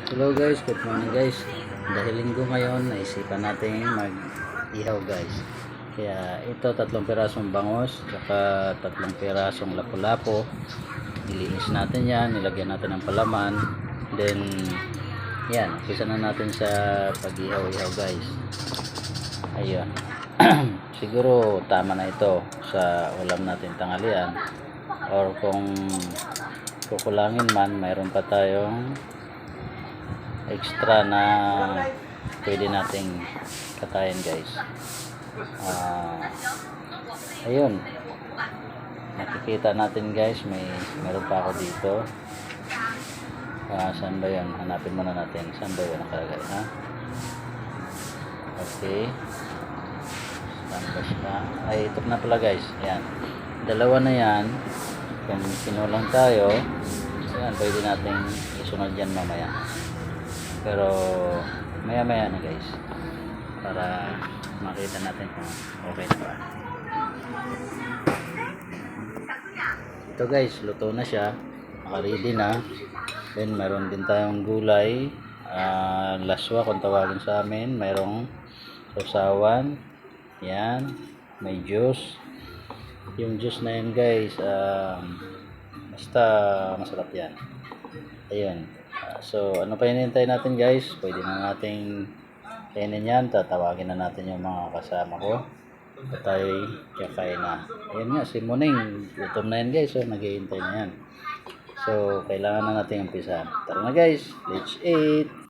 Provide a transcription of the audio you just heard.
Hello guys, good morning guys. Dahil linggo ngayon, naisipan natin mag-ihaw guys. Kaya ito, 3 pirasong bangos, saka 3 pirasong lapu-lapo. Nilinis natin yan, nilagyan natin ng palaman. Then, yan, umpisa na natin sa pag-ihaw-ihaw guys. Ayun. Siguro tama na ito sa ulam natin tanghalian. Or kung kukulangin man, mayroon pa tayong extra na pwede nating katayin guys. Ayun, nakikita natin guys, meron pa ako dito. Saan ba yun? Hanapin muna natin saan ba yun nakalagay, ha? Okay, saan ba siya? Ay, ito na pala guys. Yan, dalawa na yan. Kung sinulang tayo, yan, pwede nating isunod yan mamaya. Pero maya maya na guys, para makita natin kung okay na ba. Ito guys, luto na siya, naka-ready na. Then meron din tayong gulay, laswa kung tawagin sa amin. Mayroong sausawan, yan, may juice. Yung juice na yun guys, basta masarap yan. Ayun. So ano pa hinihintay natin guys, pwede na nating kainin yan. Tatawagin na natin yung mga kasama ko at tayo'y kakain na. Ayun nga, si Muning gutom na yan guys, so naghihintay na yan. So kailangan na natin umpisahan. Tara na guys, let's eat.